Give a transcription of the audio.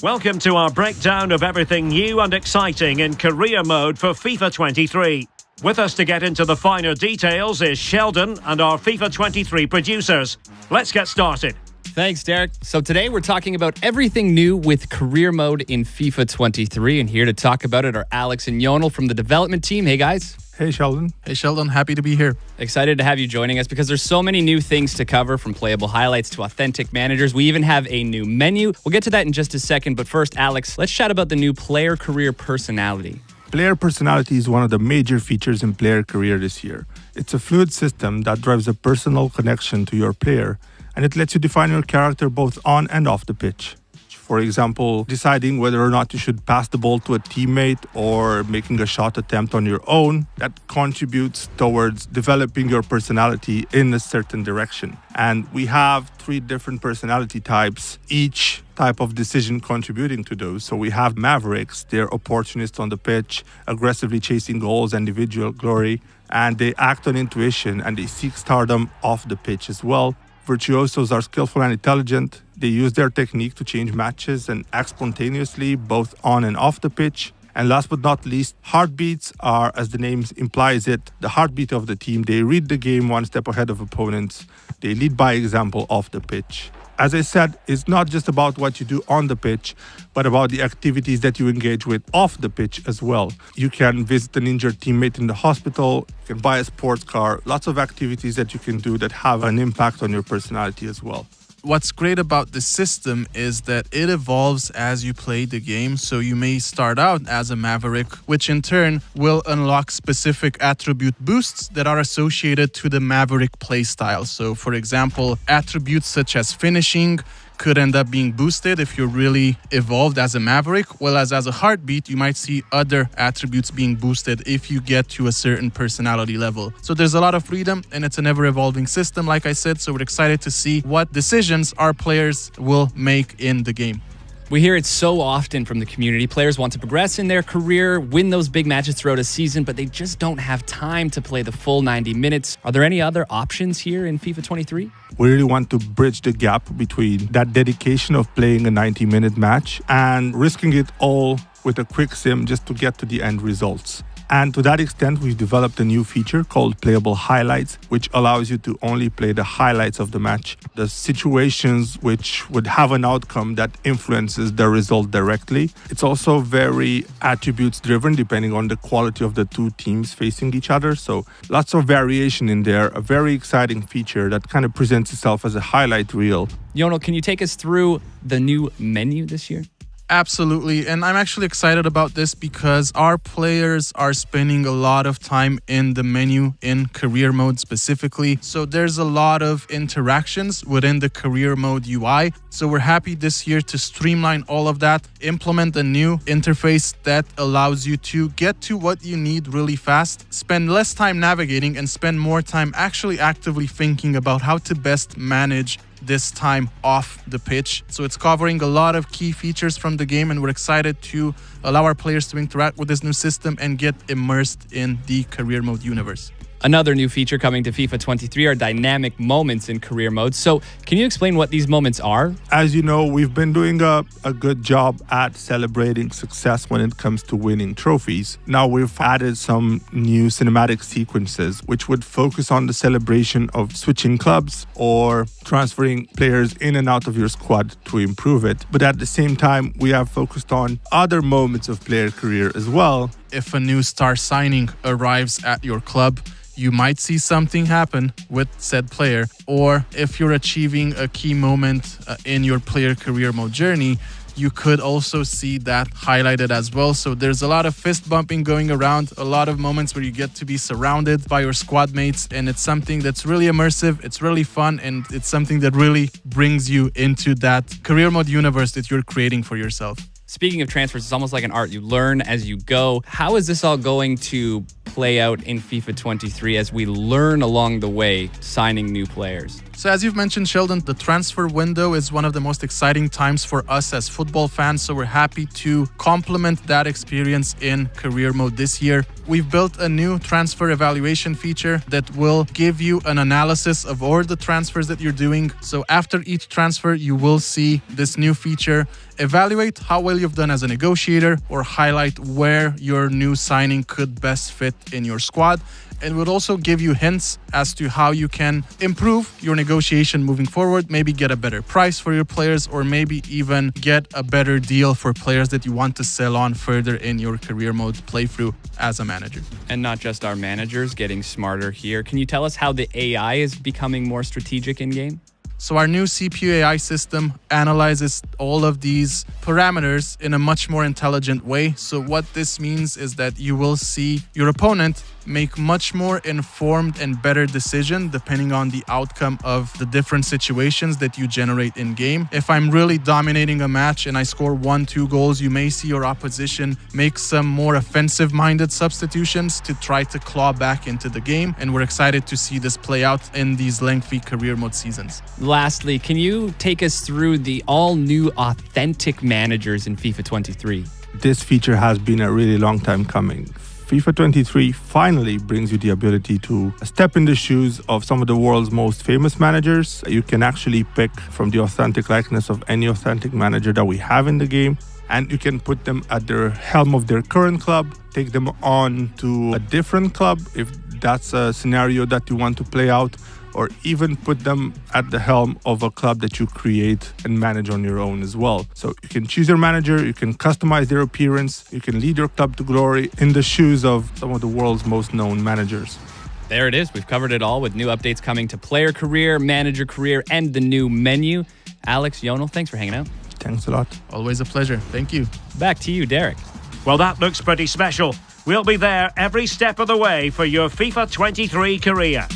Welcome to our breakdown of everything new and exciting in career mode for FIFA 23. With us to get into the finer details is Sheldon and our FIFA 23 producers. Let's get started. Thanks, Derek. So today we're talking about everything new with career mode in FIFA 23. And here to talk about it are Alex and Jonel from the development team. Hey, guys. Hey, Sheldon. Hey, Sheldon. Happy to be here. Excited to have you joining us because there's so many new things to cover, from playable highlights to authentic managers. We even have a new menu. We'll get to that in just a second. But first, Alex, let's chat about the new player career personality. Player personality is one of the major features in player career this year. It's a fluid system that drives a personal connection to your player, and it lets you define your character both on and off the pitch. For example, deciding whether or not you should pass the ball to a teammate or making a shot attempt on your own, that contributes towards developing your personality in a certain direction. And we have 3 different personality types, each type of decision contributing to those. So we have Mavericks, they're opportunists on the pitch, aggressively chasing goals and individual glory, and they act on intuition and they seek stardom off the pitch as well. Virtuosos are skillful and intelligent. They use their technique to change matches and act spontaneously, both on and off the pitch. And last but not least, heartbeats are, as the name implies it, the heartbeat of the team. They read the game one step ahead of opponents. They lead by example off the pitch. As I said, it's not just about what you do on the pitch, but about the activities that you engage with off the pitch as well. You can visit an injured teammate in the hospital, you can buy a sports car, lots of activities that you can do that have an impact on your personality as well. What's great about this system is that it evolves as you play the game. So you may start out as a Maverick, which in turn will unlock specific attribute boosts that are associated to the Maverick playstyle. So for example, attributes such as finishing could end up being boosted if you're really evolved as a Maverick, whereas as a Heartbeat, you might see other attributes being boosted if you get to a certain personality level. So there's a lot of freedom and it's an ever-evolving system, like I said, so we're excited to see what decisions our players will make in the game. We hear it so often from the community. Players want to progress in their career, win those big matches throughout a season, but they just don't have time to play the full 90 minutes. Are there any other options here in FIFA 23? We really want to bridge the gap between that dedication of playing a 90-minute match and risking it all with a quick sim just to get to the end results. And to that extent, we've developed a new feature called Playable Highlights, which allows you to only play the highlights of the match, the situations which would have an outcome that influences the result directly. It's also very attributes driven, depending on the quality of the 2 teams facing each other. So lots of variation in there, a very exciting feature that kind of presents itself as a highlight reel. Jonel, can you take us through the new menu this year? Absolutely, and I'm actually excited about this because our players are spending a lot of time in the menu in career mode specifically. So there's a lot of interactions within the career mode UI. So we're happy this year to streamline all of that, implement a new interface that allows you to get to what you need really fast, spend less time navigating and spend more time actually actively thinking about how to best manage this time off the pitch. So it's covering a lot of key features from the game, and we're excited to allow our players to interact with this new system and get immersed in the career mode universe. Another new feature coming to FIFA 23 are dynamic moments in career mode. So can you explain what these moments are? As you know, we've been doing a good job at celebrating success when it comes to winning trophies. Now we've added some new cinematic sequences, which would focus on the celebration of switching clubs or transferring players in and out of your squad to improve it. But at the same time, we have focused on other moments of player career as well. If a new star signing arrives at your club, you might see something happen with said player. Or if you're achieving a key moment in your player career mode journey, you could also see that highlighted as well. So there's a lot of fist bumping going around, a lot of moments where you get to be surrounded by your squad mates, and it's something that's really immersive, it's really fun, and it's something that really brings you into that career mode universe that you're creating for yourself. Speaking of transfers, it's almost like an art. You learn as you go. How is this all going to play out in FIFA 23 as we learn along the way signing new players? So as you've mentioned, Sheldon, the transfer window is one of the most exciting times for us as football fans. So we're happy to complement that experience in career mode this year. We've built a new transfer evaluation feature that will give you an analysis of all the transfers that you're doing. So after each transfer, you will see this new feature evaluate how well you've done as a negotiator or highlight where your new signing could best fit in your squad. It would also give you hints as to how you can improve your negotiation moving forward, maybe get a better price for your players, or maybe even get a better deal for players that you want to sell on further in your career mode playthrough as a manager. And not just our managers getting smarter here. Can you tell us how the AI is becoming more strategic in-game? So our new CPU AI system analyzes all of these parameters in a much more intelligent way. So what this means is that you will see your opponent make much more informed and better decision depending on the outcome of the different situations that you generate in game. If I'm really dominating a match and I score 1-2 goals, you may see your opposition make some more offensive minded substitutions to try to claw back into the game, and we're excited to see this play out in these lengthy career mode seasons. Lastly, can you take us through the all-new authentic managers in FIFA 23? This feature has been a really long time coming. FIFA 23 finally brings you the ability to step in the shoes of some of the world's most famous managers. You can actually pick from the authentic likeness of any authentic manager that we have in the game, and you can put them at the helm of their current club, take them on to a different club if that's a scenario that you want to play out, or even put them at the helm of a club that you create and manage on your own as well. So you can choose your manager, you can customize their appearance, you can lead your club to glory in the shoes of some of the world's most known managers. There it is. We've covered it all with new updates coming to player career, manager career, and the new menu. Alex, Jonel, thanks for hanging out. Thanks a lot. Always a pleasure. Thank you. Back to you, Derek. Well, that looks pretty special. We'll be there every step of the way for your FIFA 23 career.